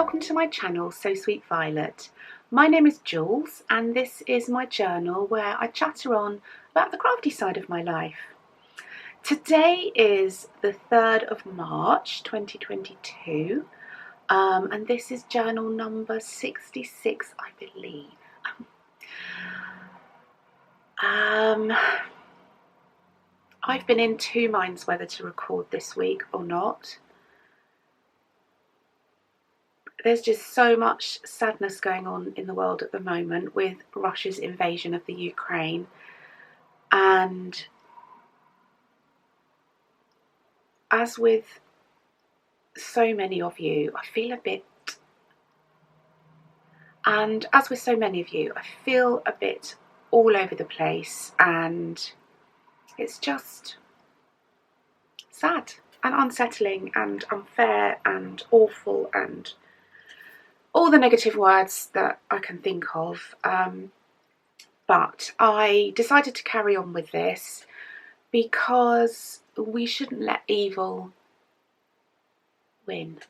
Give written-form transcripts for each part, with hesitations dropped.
welcome to my channel, So Sweet Violet. My name is Jules and this is my journal where I chatter on about the crafty side of my life. Today is the 3rd of March 2022 and this is journal number 66, I believe. I've been in two minds whether to record this week or not. There's just so much sadness going on in the world at the moment with Russia's invasion of the Ukraine, and as with so many of you, I feel a bit all over the place, and it's just sad and unsettling and unfair and awful and all the negative words that I can think of, but I decided to carry on with this because we shouldn't let evil win.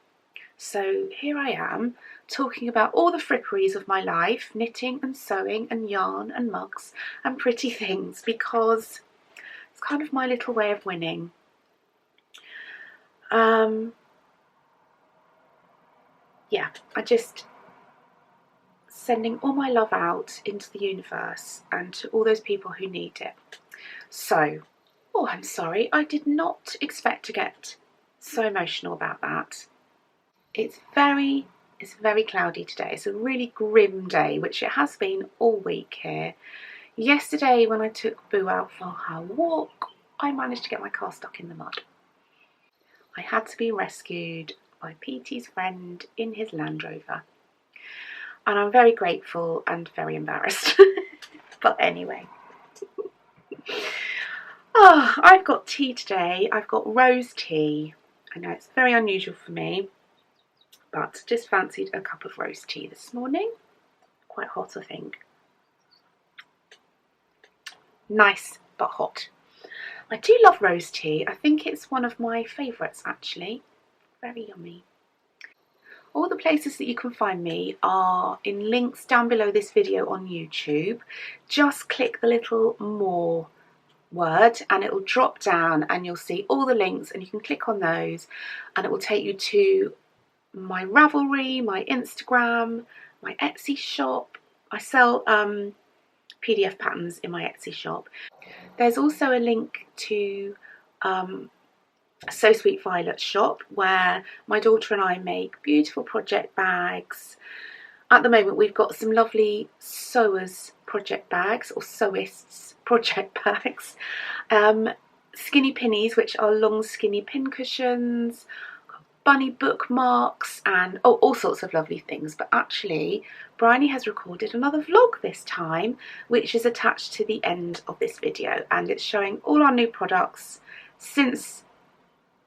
So here I am talking about all the fripperies of my life, knitting and sewing and yarn and mugs and pretty things, because it's kind of my little way of winning. Yeah, I just sending all my love out into the universe and to all those people who need it. So, oh, I'm sorry, I did not expect to get so emotional about that. It's very cloudy today. It's a really grim day, which it has been all week here. Yesterday when I took Boo out for her walk, I managed to get my car stuck in the mud. I had to be rescued by Petey's friend in his Land Rover, and I'm very grateful and very embarrassed. But anyway, I've got tea today. I've got rose tea. I know it's very unusual for me, but just fancied a cup of rose tea this morning. Quite hot, I think. Nice but hot. I do love rose tea. I think it's one of my favourites actually. Very yummy. All the places that you can find me are in links down below this video on YouTube. Just click the little more word and it will drop down and you'll see all the links, and you can click on those and it will take you to my Ravelry, my Instagram, my Etsy shop. I sell PDF patterns in my Etsy shop. There's also a link to So Sweet Violet shop where my daughter and I make beautiful project bags. At the moment we've got some lovely sewers project bags, or sewists project bags, skinny pinnies, which are long skinny pin cushions, bunny bookmarks, and all sorts of lovely things. But actually Bryony has recorded another vlog this time, which is attached to the end of this video, and it's showing all our new products since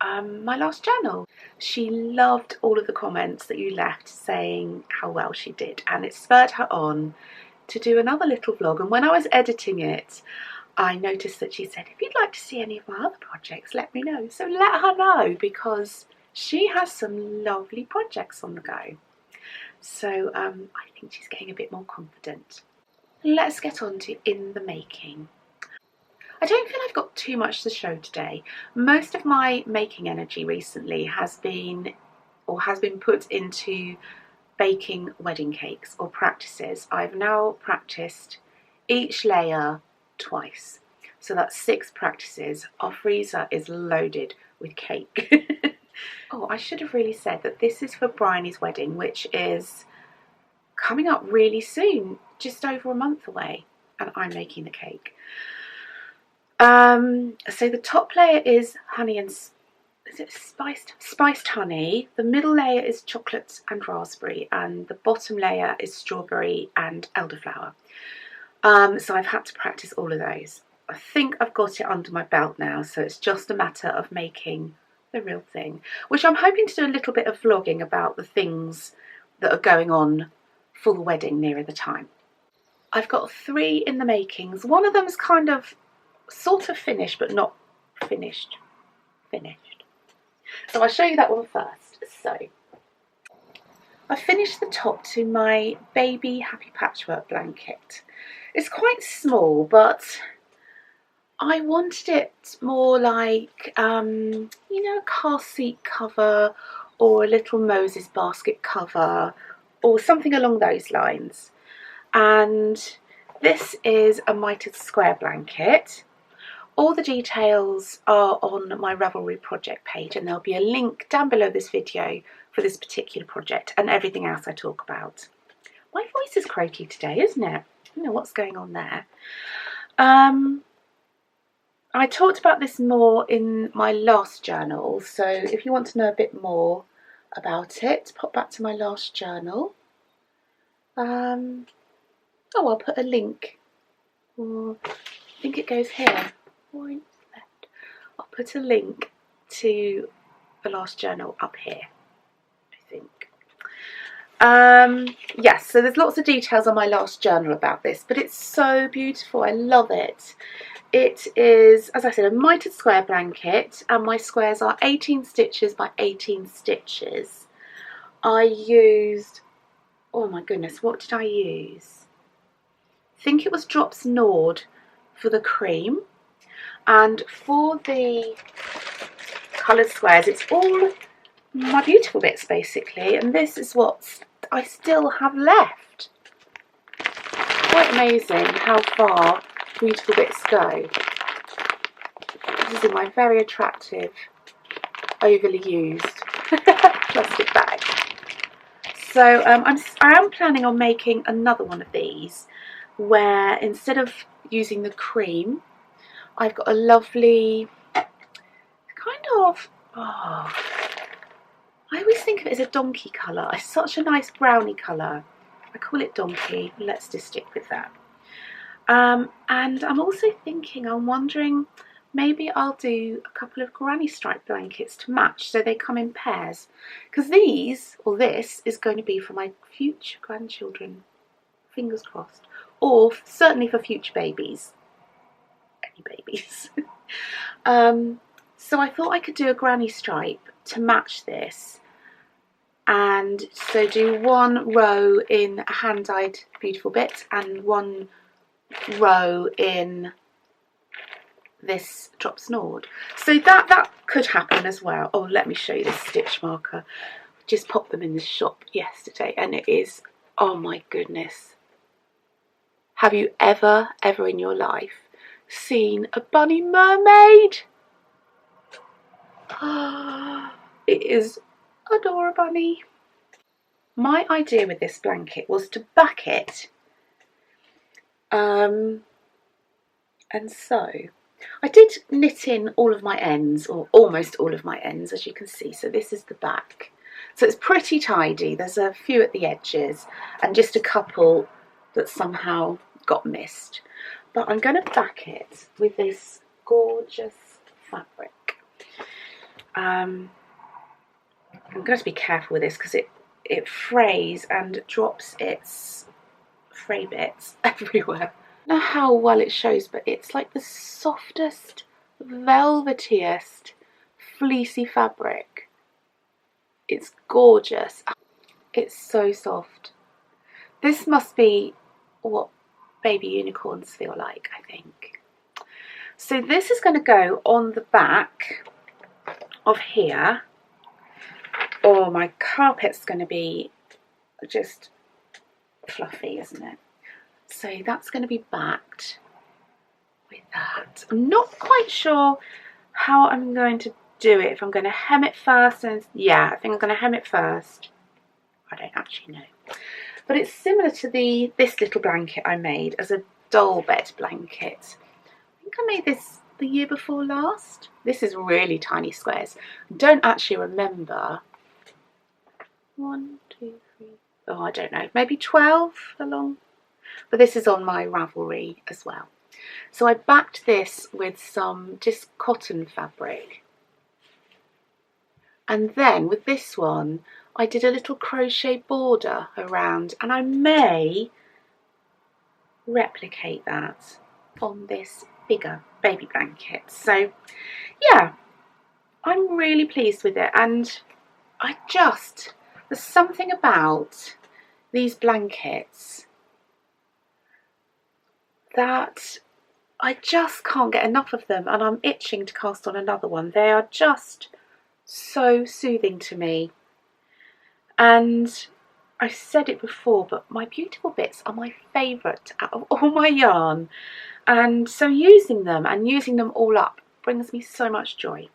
my last journal. She loved all of the comments that you left saying how well she did, and it spurred her on to do another little vlog. And when I was editing it, I noticed that she said, if you'd like to see any of my other projects, let me know. So let her know, because she has some lovely projects on the go. So I think she's getting a bit more confident. Let's get on to in the making. I don't feel I've got too much to show today. Most of my making energy recently has been put into baking wedding cakes or practices. I've now practiced each layer twice. So that's 6 practices. Our freezer is loaded with cake. Oh, I should have really said that this is for Bryony's wedding, which is coming up really soon, just over a month away, and I'm making the cake. So the top layer is honey and spiced honey. The middle layer is chocolate and raspberry, and the bottom layer is strawberry and elderflower. So I've had to practice all of those. I think I've got it under my belt now, so it's just a matter of making the real thing, which I'm hoping to do a little bit of vlogging about the things that are going on for the wedding nearer the time. I've got 3 in the makings. One of them's kind of sort of finished but not finished. So I'll show you that one first. So I finished the top to my baby happy patchwork blanket. It's quite small, but I wanted it more like, you know, a car seat cover or a little Moses basket cover or something along those lines. And this is a mitered square blanket. All the details are on my Ravelry project page, and there'll be a link down below this video for this particular project and everything else I talk about. My voice is croaky today, isn't it? I don't know what's going on there. I talked about this more in my last journal, so if you want to know a bit more about it, pop back to my last journal. Oh, I'll put a link. I think it goes here. I'll put a link to the last journal up here, I think. Yes, so there's lots of details on my last journal about this, but it's so beautiful. I love it. It is, as I said, a mitered square blanket, and my squares are 18 stitches by 18 stitches. I used, oh my goodness, what did I use? I think it was Drops Nord for the cream, and for the coloured squares it's all my beautiful bits basically, and this is what I still have left. Quite amazing how far beautiful bits go. This is in my very attractive, overly used plastic bag. So I am planning on making another one of these where instead of using the cream, I've got a lovely kind of, oh, I always think of it as a donkey colour. It's such a nice browny colour. I call it donkey. Let's just stick with that. And I'm also thinking, I'm wondering, maybe I'll do a couple of granny stripe blankets to match so they come in pairs. Because these, or this, is going to be for my future grandchildren. Fingers crossed. Or certainly for future babies. Any babies. So I thought I could do a granny stripe to match this. And so do one row in a hand-dyed beautiful bit and one row in this Drops Nord. So that could happen as well. Oh, let me show you this stitch marker. Just popped them in the shop yesterday, and it is, oh my goodness. Have you ever in your life seen a bunny mermaid? It is adorable. My idea with this blanket was to back it, and so I did knit in all of my ends, or almost all of my ends, as you can see. So this is the back. So it's pretty tidy. There's a few at the edges and just a couple that somehow got missed. But I'm going to back it with this gorgeous fabric. I'm going to be careful with this because it frays and drops its fray bits everywhere. I don't know how well it shows, but it's like the softest, velvetiest, fleecy fabric. It's gorgeous. It's so soft. This must be what baby unicorns feel like, I think. So this is going to go on the back of here. Oh, my carpet's going to be just fluffy, isn't it? So that's going to be backed with that. I'm not quite sure how I'm going to do it. If I'm going to hem it first, and yeah, I think I'm going to hem it first. I don't actually know. But it's similar to this little blanket I made as a doll bed blanket. I think I made this the year before last. This is really tiny squares. I don't actually remember. 1, 2, 3. Oh, I don't know. Maybe 12 along. But this is on my Ravelry as well. So I backed this with some just cotton fabric. And then with this one, I did a little crochet border around, and I may replicate that on this bigger baby blanket. So yeah, I'm really pleased with it, and I just There's something about these blankets that I just can't get enough of them, and I'm itching to cast on another one. They are just so soothing to me. And I've said it before, but my beautiful bits are my favourite out of all my yarn. And so using them and using them all up brings me so much joy.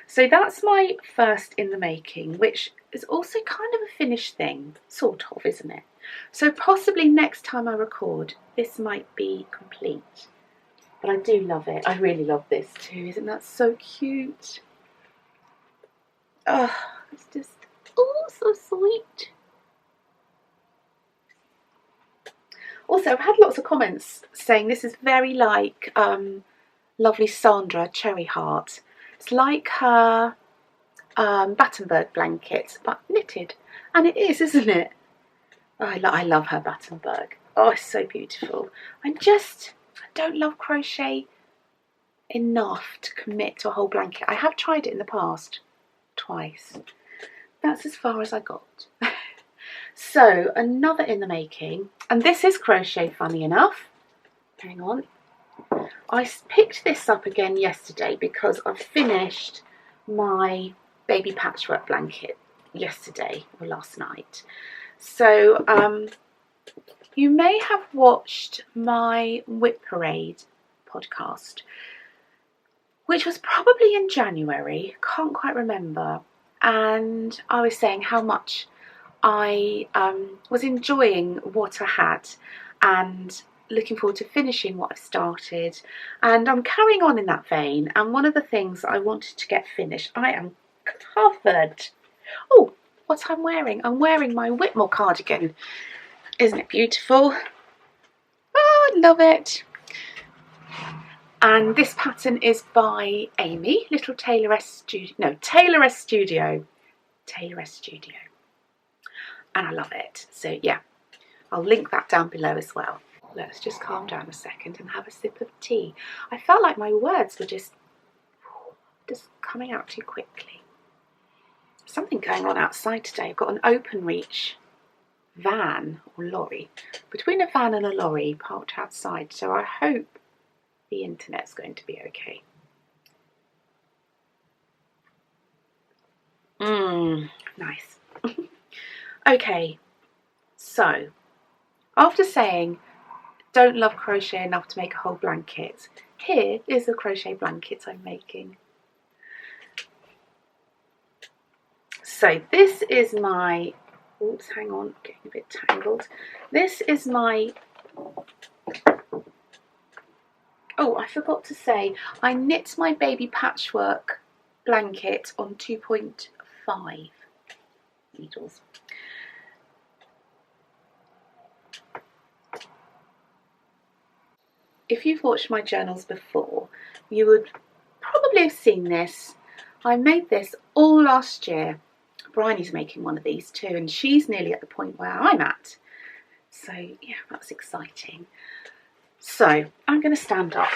So that's my first in the making, which is also kind of a finished thing, sort of, isn't it? So possibly next time I record, this might be complete. But I do love it. I really love this too. Isn't that so cute? Oh, it's just, oh, so sweet. Also, I've had lots of comments saying this is very like lovely Sandra Cherry Heart. It's like her Battenberg blanket, but knitted. And it is, isn't it? Oh, I love her Battenberg. Oh, it's so beautiful. I don't love crochet enough to commit to a whole blanket. I have tried it in the past, twice. That's as far as I got. So, another in the making, and this is crochet, funny enough. Hang on. I picked this up again yesterday because I finished my baby patchwork blanket yesterday or last night. So, you may have watched my Whip Parade podcast, which was probably in January, can't quite remember, and I was saying how much I was enjoying what I had and looking forward to finishing what I've started, and I'm carrying on in that vein. And one of the things I wanted to get finished, I am covered. Oh, what I'm wearing my Whitmoor cardigan. Isn't it beautiful? Oh, I love it. And this pattern is by Amy, Little Tailoress Studio. No, Tailoress Studio. Tailoress Studio. And I love it. So yeah, I'll link that down below as well. Let's just calm down a second and have a sip of tea. I felt like my words were just coming out too quickly. Something going on outside today. I've got an open reach van or lorry, between a van and a lorry parked outside. So I hope the internet's going to be okay. Nice. Okay, so after saying don't love crochet enough to make a whole blanket, here is the crochet blanket I'm making. So this is my, oops, hang on, getting a bit tangled. This is my, oh, I forgot to say, I knit my baby patchwork blanket on 2.5 needles. If you've watched my journals before, you would probably have seen this. I made this all last year. Bryony's making one of these too, and she's nearly at the point where I'm at. So yeah, that's exciting. So I'm going to stand up.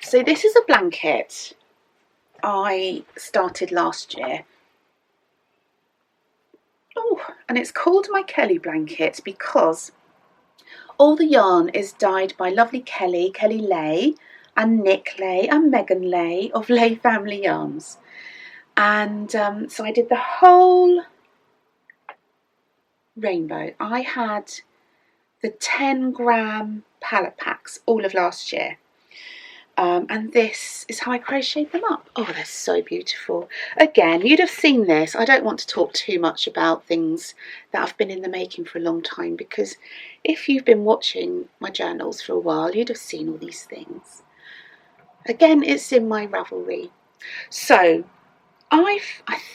So this is a blanket I started last year. Oh, and it's called my Kelly blanket because all the yarn is dyed by lovely Kelly Lay and Nick Lay and Megan Lay of Lay Family Yarns. And so I did the whole rainbow. I had the 10-gram palette packs all of last year. And this is how I crocheted them up. Oh, they're so beautiful. Again, you'd have seen this. I don't want to talk too much about things that have been in the making for a long time, because if you've been watching my journals for a while, you'd have seen all these things. Again, it's in my Ravelry. So I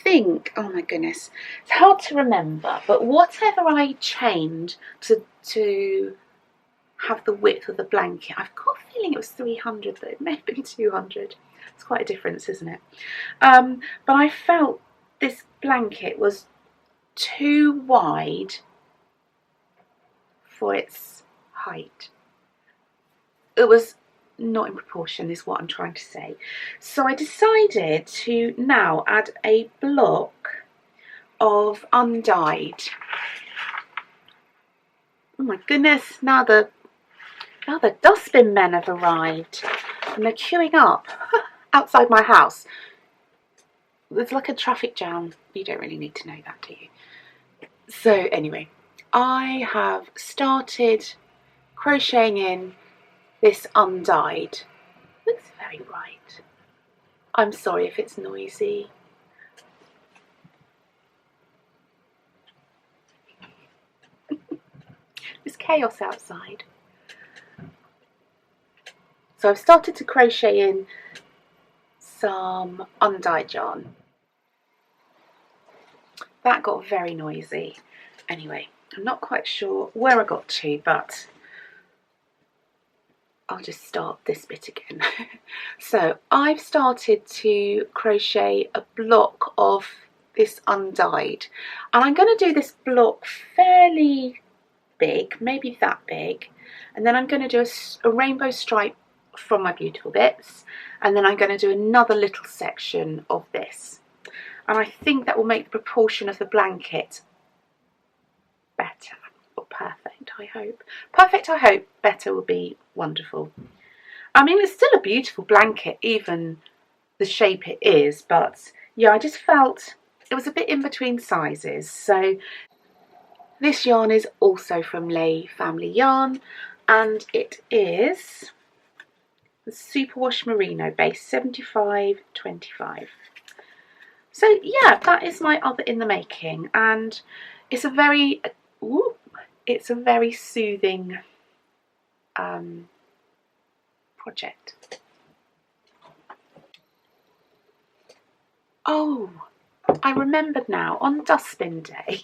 think, oh my goodness, it's hard to remember, but whatever I chained to have the width of the blanket, I've got a feeling it was 300, but it may have been 200. It's quite a difference, isn't it? But I felt this blanket was too wide for its height. It was not in proportion, is what I'm trying to say. So I decided to now add a block of undyed. Oh my goodness, now the dustbin men have arrived and they're queuing up outside my house. There's like a traffic jam. You don't really need to know that, do you? So anyway, I have started crocheting in this undyed. Looks very bright. I'm sorry if it's noisy. There's chaos outside. So I've started to crochet in some undyed yarn. That got very noisy. Anyway, I'm not quite sure where I got to, but I'll just start this bit again. So I've started to crochet a block of this undyed, and I'm going to do this block fairly big, maybe that big, and then I'm going to do a rainbow stripe from my beautiful bits, and then I'm going to do another little section of this, and I think that will make the proportion of the blanket better, or perfect, I hope. Perfect, I hope. Better will be wonderful. I mean, it's still a beautiful blanket, even the shape it is, but yeah, I just felt it was a bit in between sizes. So this yarn is also from Lay Family Yarn, and it is the Superwash Merino base 7525. So yeah, that is my other in the making, and it's a very soothing project. Oh, I remembered now, on Dustbin Day.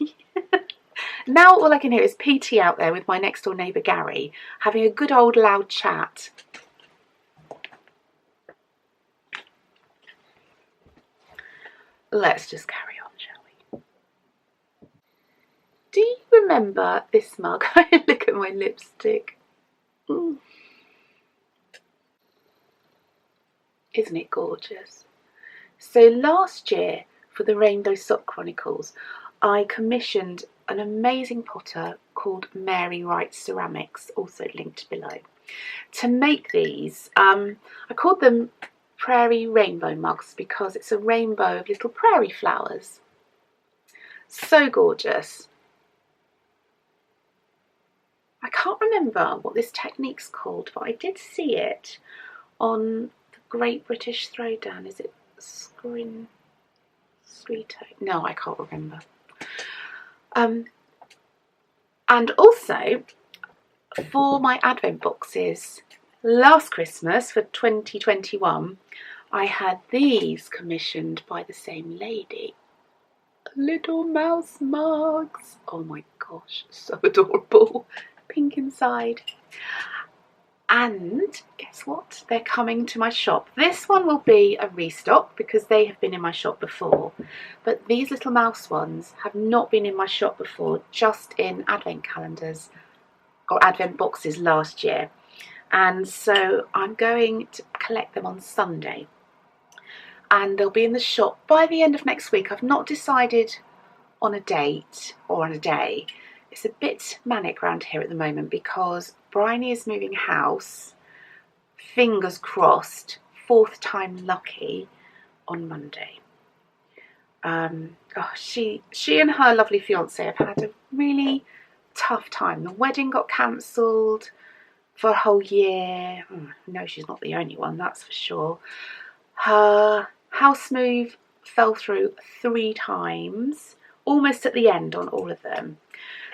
Now all I can hear is PT out there with my next door neighbour Gary having a good old loud chat. Let's just carry on, shall we? Do you remember this mug? Look at my lipstick. Mm. Isn't it gorgeous? So last year for the Rainbow Sock Chronicles, I commissioned an amazing potter called Mary Wright Ceramics, also linked below, to make these. I called them prairie rainbow mugs because it's a rainbow of little prairie flowers. So gorgeous. I can't remember what this technique's called, but I did see it on the Great British Throwdown. Is it Scrito? No, I can't remember. And also for my advent boxes last Christmas for 2021, I had these commissioned by the same lady. Little mouse mugs. Oh my gosh, so adorable. Pink inside. And guess what? They're coming to my shop. This one will be a restock because they have been in my shop before. But these little mouse ones have not been in my shop before, just in advent calendars or advent boxes last year. And so I'm going to collect them on Sunday. And they'll be in the shop by the end of next week. I've not decided on a date or on a day. It's a bit manic around here at the moment because Bryony is moving house, fingers crossed, 4th time lucky, on Monday. She and her lovely fiance have had a really tough time. The wedding got cancelled for a whole year. No, she's not the only one, that's for sure. Her house move fell through 3 times, almost at the end on all of them.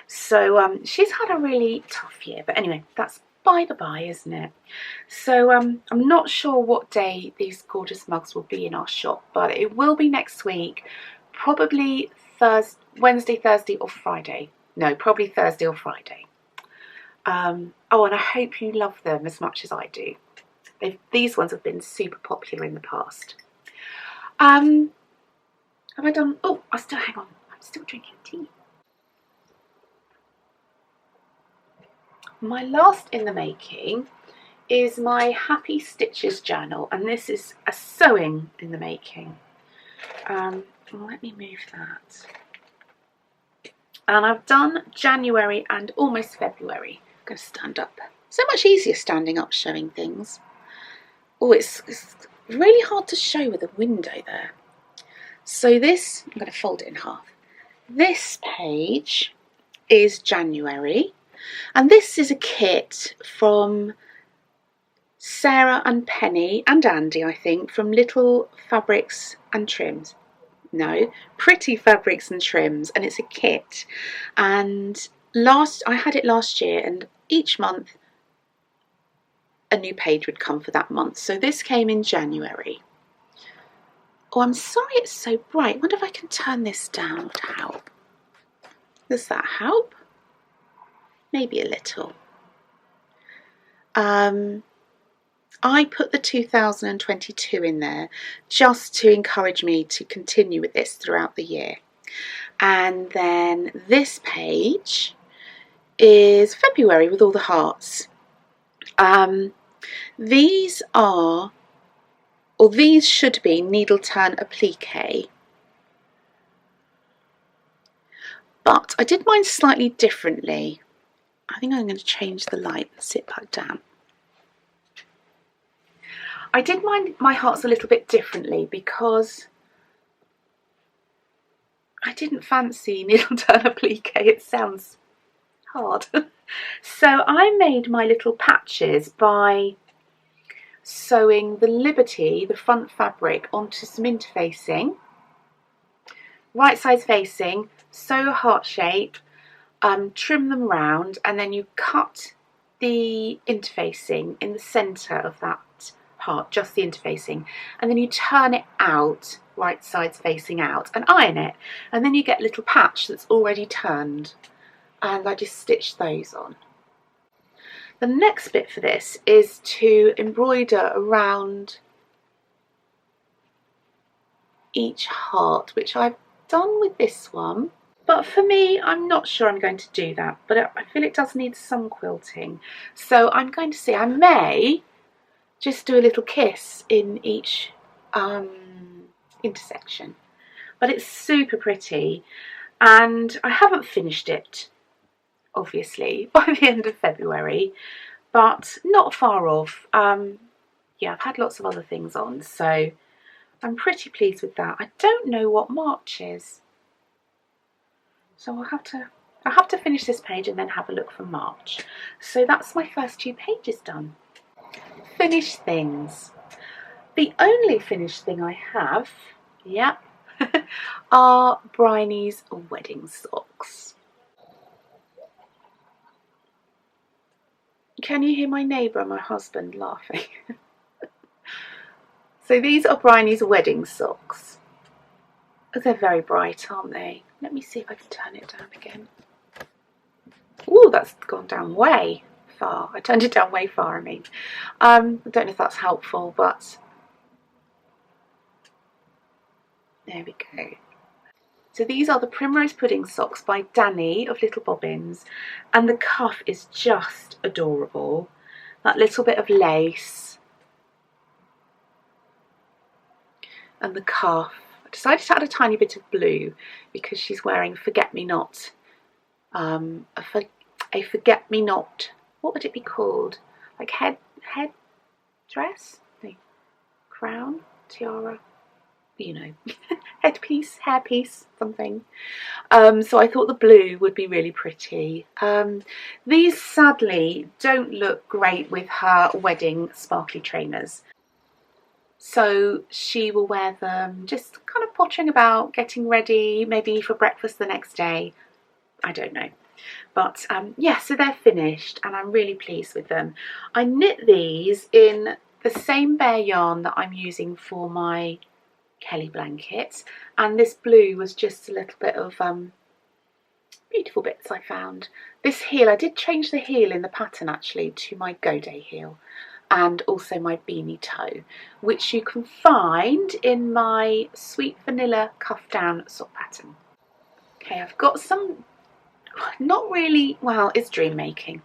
So she's had a really tough year, but anyway, that's by the by, isn't it? So I'm not sure what day these gorgeous mugs will be in our shop, but it will be next week, probably Wednesday, Thursday or Friday. No, probably Thursday or Friday. Oh, and I hope you love them as much as I do. These ones have been super popular in the past. Have I done? Oh, hang on. I'm still drinking tea. My last in the making is my Happy Stitches journal, and this is a sewing in the making. Let me move that. And I've done January and almost February. I'm going to stand up. So much easier standing up showing things. Oh, it's really hard to show with a window there. So this, I'm going to fold it in half. This page is January, and this is a kit from Sarah and Penny and Andy, I think, from Little Fabrics and Trims. No, Pretty Fabrics and Trims, and it's a kit. And I had it last year, and each month a new page would come for that month. So this came in January. Oh, I'm sorry it's so bright. I wonder if I can turn this down to help. Does that help? Maybe a little. I put the 2022 in there just to encourage me to continue with this throughout the year. And then this page is February with all the hearts. These should be needle turn applique, but I did mine slightly differently. I think I'm going to change the light and sit back down. I did my hearts a little bit differently because I didn't fancy needle turn applique. It sounds hard. So I made my little patches by sewing the Liberty, the front fabric, onto some interfacing, right size facing, sew a heart shape, trim them round, and then you cut the interfacing in the centre of that heart, just the interfacing, and then you turn it out, right sides facing out, and iron it, and then you get a little patch that's already turned, and I just stitched those on. The next bit for this is to embroider around each heart, which I've done with this one, but for me I'm not sure I'm going to do that, but I feel it does need some quilting, so I'm going to see, I may just do a little kiss in each intersection, but it's super pretty, and I haven't finished it obviously by the end of February, but not far off. Yeah, I've had lots of other things on, so I'm pretty pleased with that. I don't know what March is, so I'll have to finish this page and then have a look for March. So that's my first 2 pages done. Finished things. The only finished thing I have, yeah, are Bryony's wedding socks. Can you hear my neighbour and my husband laughing? So these are Bryony's wedding socks. They're very bright, aren't they? Let me see if I can turn it down again. Oh, that's gone down way far. I turned it down way far, I mean. I don't know if that's helpful, but there we go. So these are the Primrose pudding socks by Danny of Little Bobbins, and the cuff is just adorable. That little bit of lace and the cuff. I decided to add a tiny bit of blue because she's wearing forget-me-not, a forget-me-not, what would it be called? Like head dress? No. Crown? Tiara? You know, headpiece, hairpiece, something. So I thought the blue would be really pretty. These sadly don't look great with her wedding sparkly trainers, so she will wear them just kind of pottering about, getting ready, maybe for breakfast the next day. I don't know, but yeah, so they're finished and I'm really pleased with them. I knit these in the same bare yarn that I'm using for my Kelly blanket, and this blue was just a little bit of beautiful bits I found. This heel, I did change the heel in the pattern actually to my Go Day heel, and also my beanie toe, which you can find in my Sweet Vanilla Cuff Down sock pattern. Okay, I've got some, not really, well, it's dream making.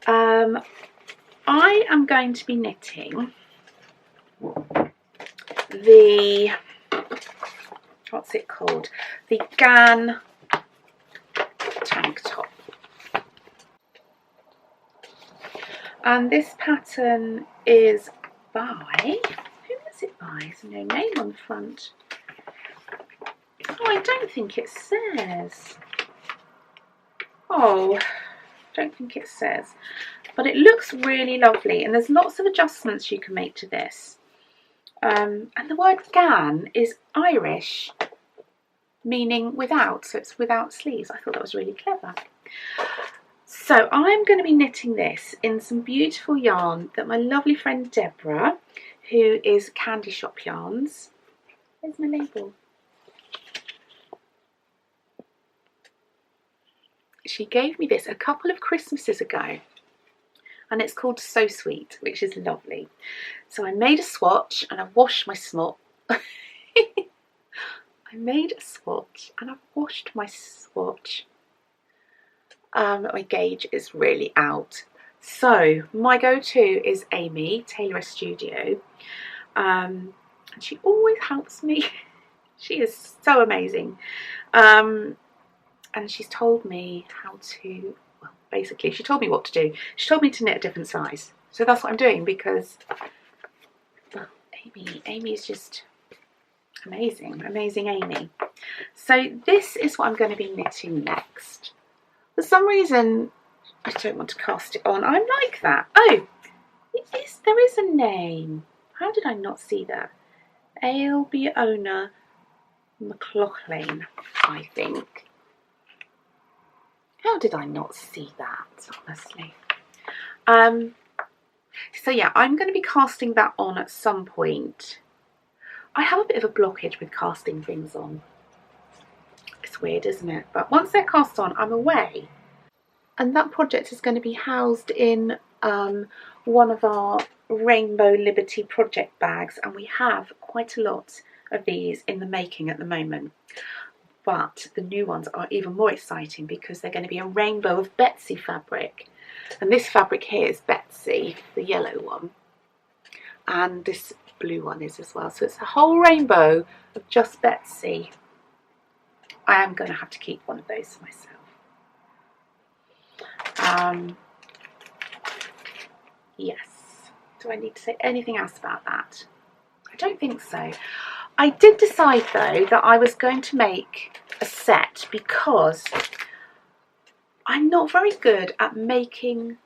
I am going to be knitting the, what's it called? The Gan tank top. And this pattern is by, who is it by? There's no name on the front. Oh, I don't think it says. Oh, I don't think it says. But it looks really lovely, and there's lots of adjustments you can make to this. And the word Gan is Irish, meaning without, so it's without sleeves. I thought that was really clever. So I'm going to be knitting this in some beautiful yarn that my lovely friend Deborah, who is Candy Shop Yarns, there's my label. She gave me this a couple of Christmases ago, and it's called So Sweet, which is lovely. So I made a swatch and I washed my swatch. I made a swatch and I've washed my swatch. My gauge is really out. So my go-to is Amy, Tailor Studio. And she always helps me. She is so amazing. And she's told me how to, well, basically she told me what to do. She told me to knit a different size. So that's what I'm doing, because well, Amy is just amazing, amazing Amy. So this is what I'm going to be knitting next. For some reason, I don't want to cast it on. I'm like that. Oh, there is a name. How did I not see that? Albiona McLaughlin, I think. How did I not see that, honestly? So yeah, I'm going to be casting that on at some point. I have a bit of a blockage with casting things on. It's weird, isn't it? But once they're cast on, I'm away. And that project is going to be housed in one of our Rainbow Liberty project bags, and we have quite a lot of these in the making at the moment. But the new ones are even more exciting because they're going to be a rainbow of Betsy fabric. And this fabric here is Betsy, the yellow one. And this blue one is as well. So it's a whole rainbow of just Betsy. I am going to have to keep one of those for myself. Yes. Do I need to say anything else about that? I don't think so. I did decide though that I was going to make a set because I'm not very good at making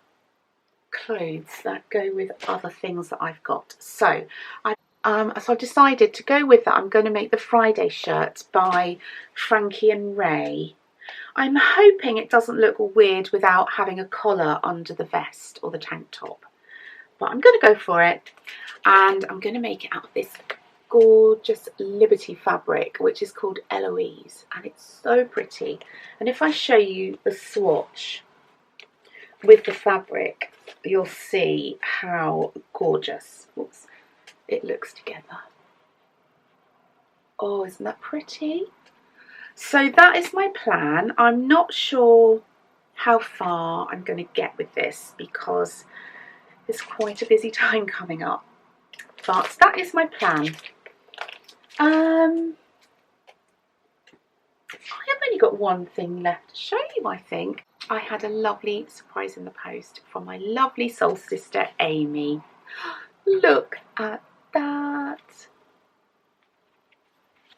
clothes that go with other things that I've got. So I've decided to go with that. I'm going to make the Friday shirt by Frankie and Ray. I'm hoping it doesn't look weird without having a collar under the vest or the tank top. But I'm going to go for it, and I'm going to make it out of this gorgeous Liberty fabric, which is called Eloise, and it's so pretty. And if I show you the swatch with the fabric, you'll see how gorgeous it looks together. Oh, isn't that pretty? So that is my plan. I'm not sure how far I'm going to get with this because there's quite a busy time coming up, but that is my plan. I have only got one thing left to show you, I think. I had a lovely surprise in the post from my lovely soul sister Amy. Look at that.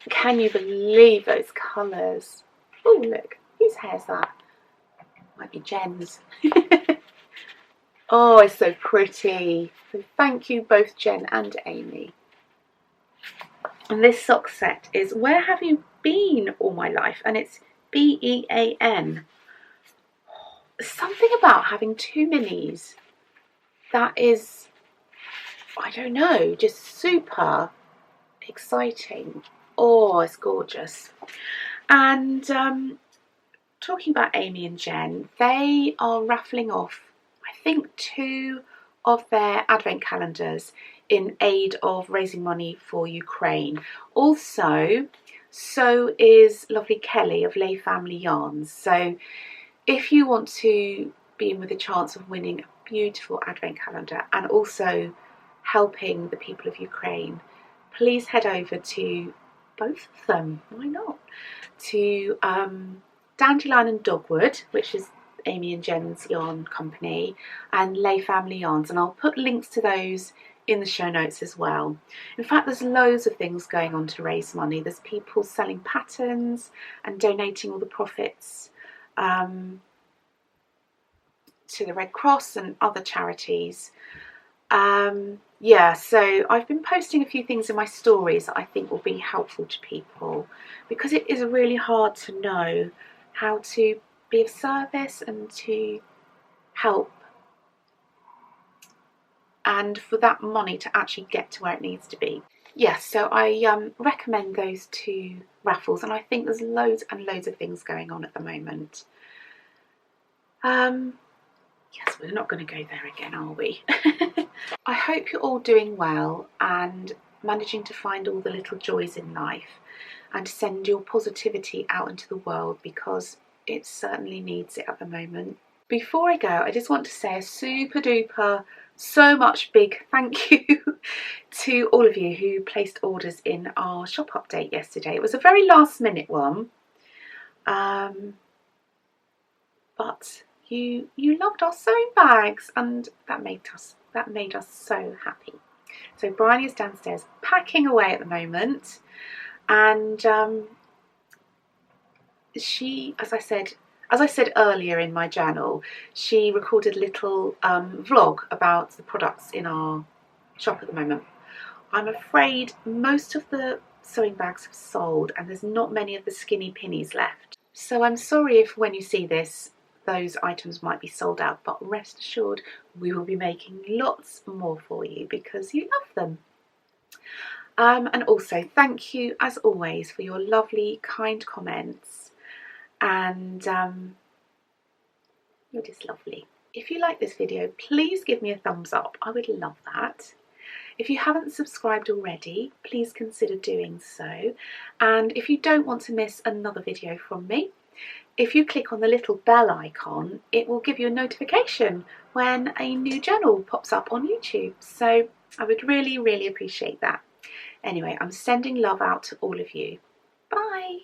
Can you believe those colours? Oh, look, whose hair's that? Might be Jen's. Oh, it's so pretty. So thank you both Jen and Amy. And this sock set is Where Have You Been All My Life? And it's B-E-A-N. Something about having two minis that is, I don't know, just super exciting. Oh, it's gorgeous. And talking about Amy and Jen, they are raffling off, I think, 2 of their advent calendars in aid of raising money for Ukraine. Also, so is lovely Kelly of Lay Family Yarns. So if you want to be in with a chance of winning a beautiful advent calendar and also helping the people of Ukraine, please head over to both of them, why not, to Dandelion and Dogwood, which is Amy and Jen's yarn company, and Lay Family Yarns, and I'll put links to those in the show notes as well. In fact, there's loads of things going on to raise money. There's people selling patterns and donating all the profits to the Red Cross and other charities. Yeah, so I've been posting a few things in my stories that I think will be helpful to people, because it is really hard to know how to be of service and to help, and for that money to actually get to where it needs to be. Yes, so I recommend those two raffles, and I think there's loads and loads of things going on at the moment. Yes, we're not going to go there again, are we? I hope you're all doing well and managing to find all the little joys in life and to send your positivity out into the world, because it certainly needs it at the moment. Before I go, I just want to say a super duper, so much big thank you to all of you who placed orders in our shop update yesterday. It was a very last minute one, but you loved our sewing bags, and that made us so happy. So Bryony is downstairs packing away at the moment, and she, as I said earlier in my journal, she recorded a little vlog about the products in our shop at the moment. I'm afraid most of the sewing bags have sold, and there's not many of the skinny pinnies left. So I'm sorry if when you see this those items might be sold out, but rest assured we will be making lots more for you because you love them. And also thank you as always for your lovely kind comments, and you're just lovely. If you like this video, please give me a thumbs up, I would love that. If you haven't subscribed already, please consider doing so, and if you don't want to miss another video from me, if you click on the little bell icon, it will give you a notification when a new journal pops up on YouTube. So I would really, really appreciate that. Anyway, I'm sending love out to all of you. Bye.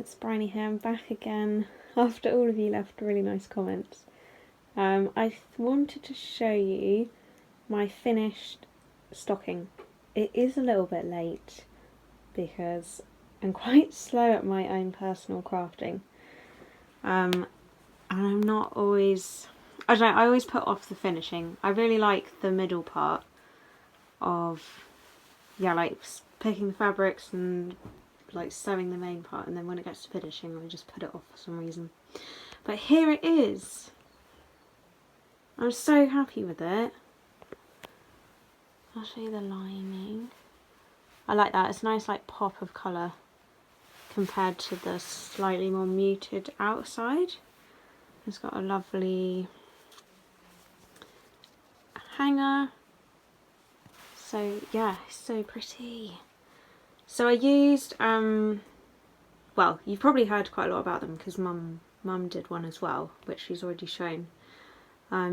it's Bryony here. I'm back again after all of you left really nice comments. I wanted to show you my finished stocking. It is a little bit late because I'm quite slow at my own personal crafting. And I'm not always, I don't know, I always put off the finishing. I really like the middle part of, yeah, like picking the fabrics and like sewing the main part, and then when it gets to finishing I just put it off for some reason. But here it is. I'm so happy with it. I'll show you the lining. I like that. It's a nice like pop of colour compared to the slightly more muted outside. It's got a lovely hanger. So yeah, it's so pretty. So I used, well, you've probably heard quite a lot about them because Mum did one as well, which she's already shown.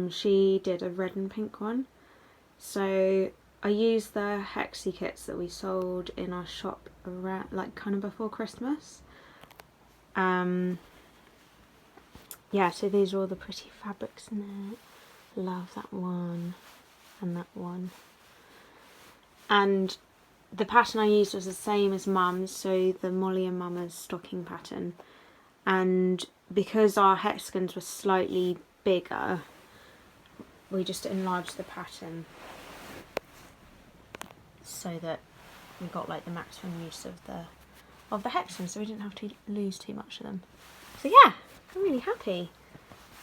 She did a red and pink one. So I used the Hexie kits that we sold in our shop around, like kind of before Christmas. Yeah, so these are all the pretty fabrics in it. Love that one and that one. And the pattern I used was the same as Mum's, so the Molly and Mama's stocking pattern. And because our hexagons were slightly bigger, we just enlarged the pattern so that we got like the maximum use of the hexagons, so we didn't have to lose too much of them. So yeah, I'm really happy.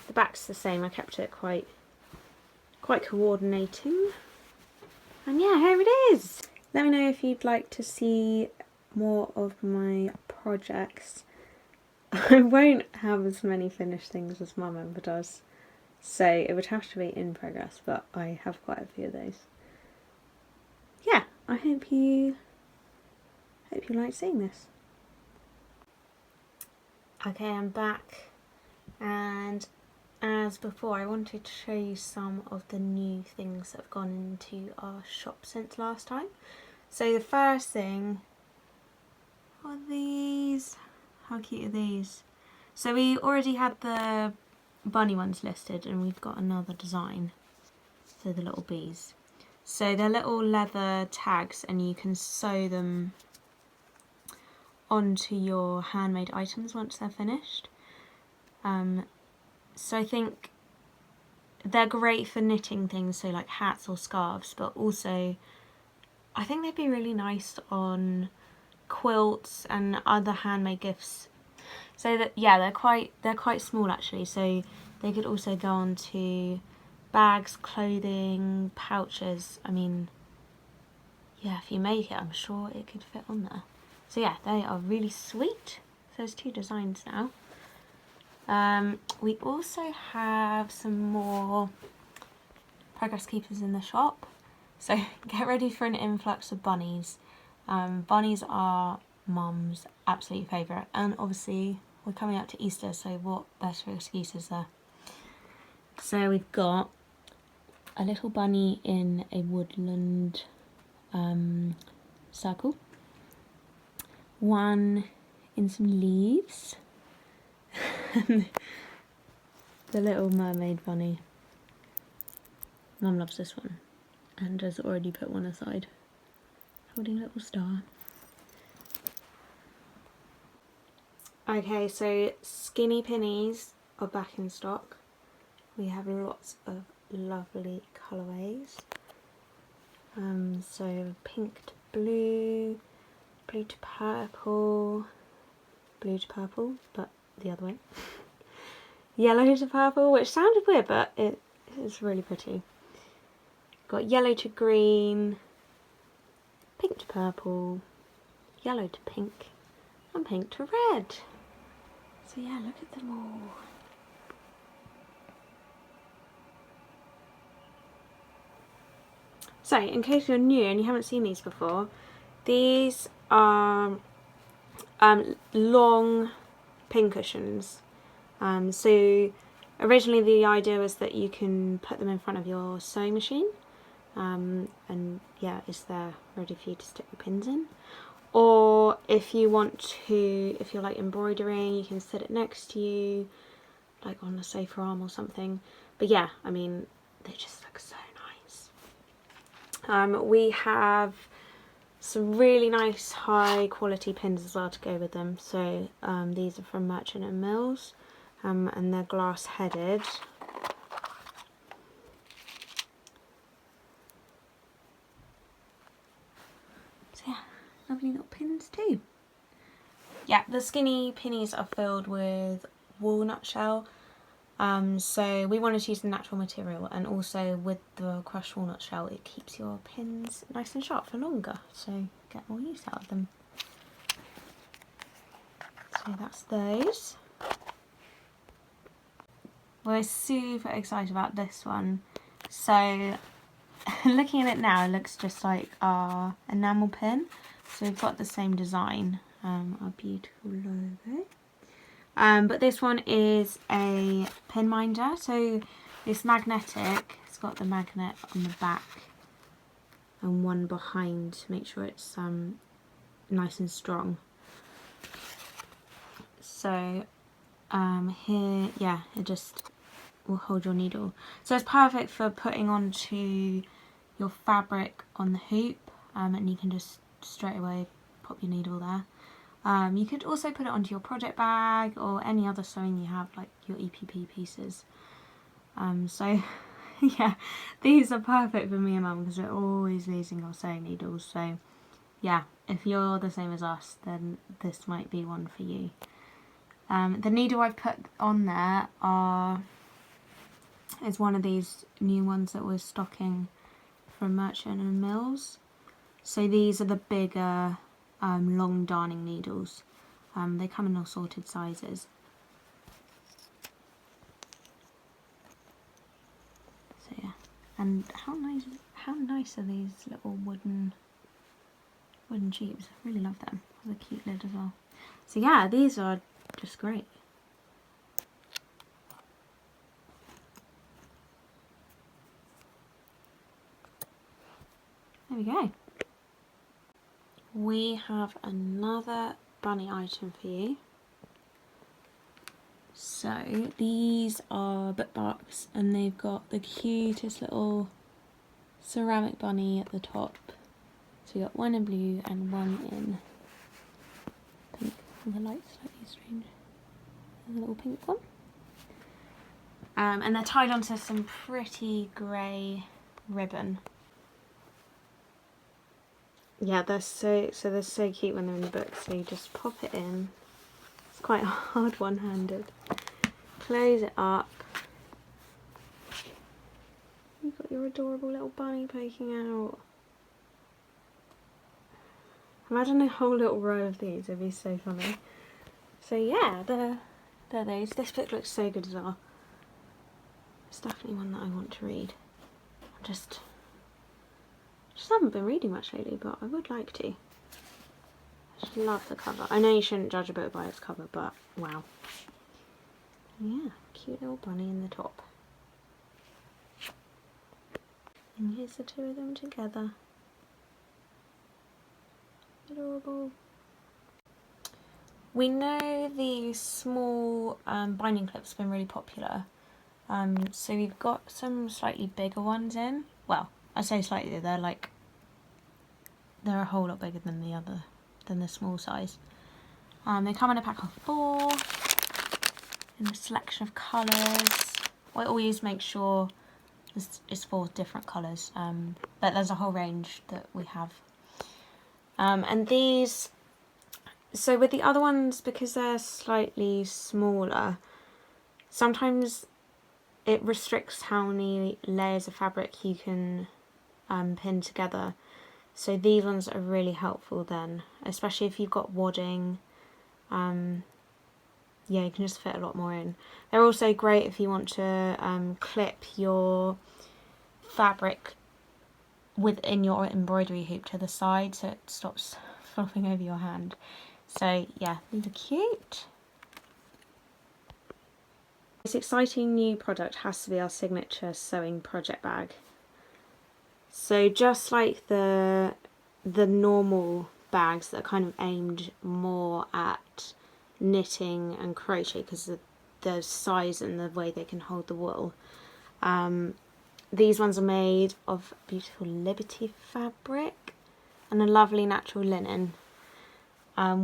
The back's the same. I kept it quite coordinating. And yeah, here it is. Let me know if you'd like to see more of my projects. I won't have as many finished things as Mum ever does, so it would have to be in progress, but I have quite a few of those. Yeah, I hope you like seeing this. Okay, I'm back, and as before I wanted to show you some of the new things that have gone into our shop since last time. So the first thing are these. How cute are these? So we already had the bunny ones listed, and we've got another design. So the little bees. So they're little leather tags, and you can sew them onto your handmade items once they're finished. So I think they're great for knitting things, so like hats or scarves, but also I think they'd be really nice on quilts and other handmade gifts. So that, yeah, they're quite small actually, so they could also go on to bags, clothing, pouches. I mean, yeah, if you make it, I'm sure it could fit on there. So yeah, they are really sweet. So there's two designs now. We also have some more progress keepers in the shop. So get ready for an influx of bunnies. Bunnies are Mum's absolute favourite, and obviously we're coming up to Easter, so what better excuse is there? So we've got a little bunny in a woodland circle, one in some leaves, and the little mermaid bunny. Mum loves this one and has already put one aside, holding a little star. Okay, so skinny pinnies are back in stock. We have lots of lovely colourways. So pink to blue, blue to purple, but the other way. Yellow to purple, which sounded weird, but it is really pretty. Got yellow to green, pink to purple, yellow to pink, and pink to red. So yeah, look at them all. So, in case you're new and you haven't seen these before, these are long pincushions. So originally the idea was that you can put them in front of your sewing machine, and yeah, it's there ready for you to stick the pins in. Or if you want to, if you're like embroidering, you can sit it next to you, like on a sofa arm or something. But yeah, I mean, they just look so nice. We have some really nice high quality pins as well to go with them. So these are from Merchant and Mills, and they're glass headed. So yeah, lovely little pins too. Yeah, the skinny pinnies are filled with walnut shell. So we wanted to use the natural material, and also with the crushed walnut shell it keeps your pins nice and sharp for longer, so get more use out of them. So that's those. We're super excited about this one. So looking at it now, it looks just like our enamel pin. So we've got the same design, our beautiful logo. But this one is a pin minder, so it's magnetic. It's got the magnet on the back and one behind to make sure it's nice and strong. So here, yeah, it just will hold your needle. So it's perfect for putting onto your fabric on the hoop, and you can just straight away pop your needle there. You could also put it onto your project bag or any other sewing you have, like your EPP pieces. So yeah, these are perfect for me and Mum because we're always losing our sewing needles. So yeah, if you're the same as us, then this might be one for you. The needle I've put on there is one of these new ones that we're stocking from Merchant and Mills. So these are the bigger long darning needles. They come in all sorted sizes. So yeah, and how nice are these little wooden tubes? I really love them. With a cute lid as well. So yeah, these are just great. There we go. We have another bunny item for you. So these are bookmarks, and they've got the cutest little ceramic bunny at the top. So you got one in blue and one in pink. And the light's slightly strange. There's a little pink one. And they're tied onto some pretty grey ribbon. Yeah, they're so cute when they're in the book. So you just pop it in. It's quite hard one-handed. Close it up. You've got your adorable little bunny poking out. Imagine a whole little row of these. It'd be so funny. So yeah, they're those. This book looks so good as well. It's definitely one that I want to read. I just haven't been reading much lately, but I would like to. I just love the cover. I know you shouldn't judge a book by its cover, but wow. Yeah, cute little bunny in the top. And here's the two of them together. Adorable. We know the small binding clips have been really popular. So we've got some slightly bigger ones in. Well, I say slightly, they're a whole lot bigger than the small size. They come in a pack of 4 in a selection of colours. I always make sure it's 4 different colours, but there's a whole range that we have. And these, so with the other ones, because they're slightly smaller, sometimes it restricts how many layers of fabric you can pin together. So these ones are really helpful then, especially if you've got wadding. Yeah, you can just fit a lot more in. They're also great if you want to clip your fabric within your embroidery hoop to the side so it stops flopping over your hand. So yeah, these are cute. This exciting new product has to be our signature sewing project bag. So just like the normal bags that are kind of aimed more at knitting and crochet because of the size and the way they can hold the wool. These ones are made of beautiful Liberty fabric and a lovely natural linen.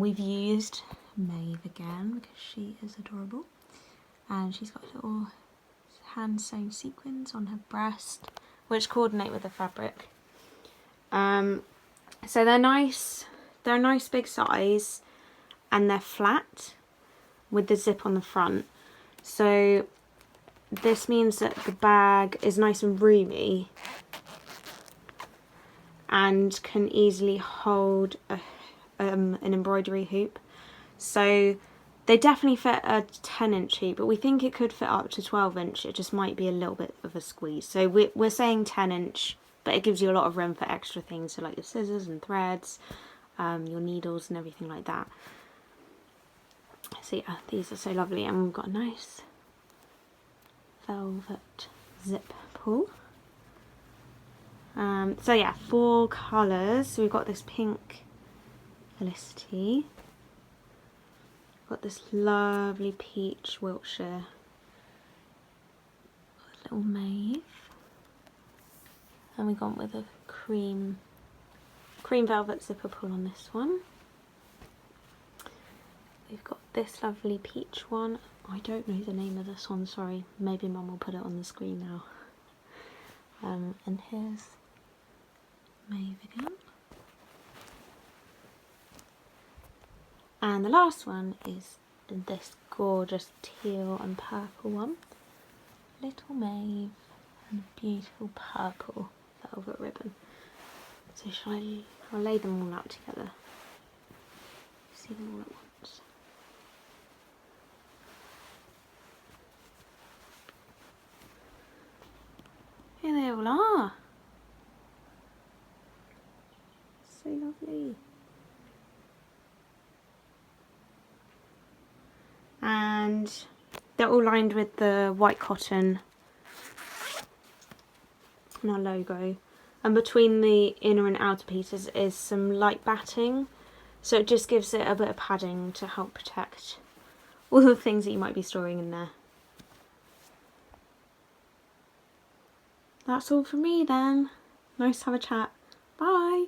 We've used Maeve again because she is adorable, and she's got little hand sewn sequins on her breast which coordinate with the fabric. So they're nice. They're a nice big size, and they're flat with the zip on the front. So this means that the bag is nice and roomy and can easily hold an embroidery hoop. So they definitely fit a 10-inch hoop, but we think it could fit up to 12-inch. It just might be a little bit of a squeeze. So we're saying 10-inch, but it gives you a lot of room for extra things, so like your scissors and threads, your needles and everything like that. So yeah, these are so lovely, and we've got a nice velvet zip pull. So yeah, 4 colours. So we've got this pink Felicity, got this lovely peach Wiltshire, got a little Maeve, and we've gone with a cream velvet zipper pull on this one. We've got this lovely peach one. I don't know the name of this one, sorry. Maybe Mum will put it on the screen now. And here's Maeve again. And the last one is this gorgeous teal and purple one. Little Maeve and a beautiful purple velvet ribbon. So I'll lay them all out together. See them all at once. Here they all are. So lovely. And they're all lined with the white cotton and our logo. And between the inner and outer pieces is some light batting. So it just gives it a bit of padding to help protect all the things that you might be storing in there. That's all from me then. Nice to have a chat. Bye.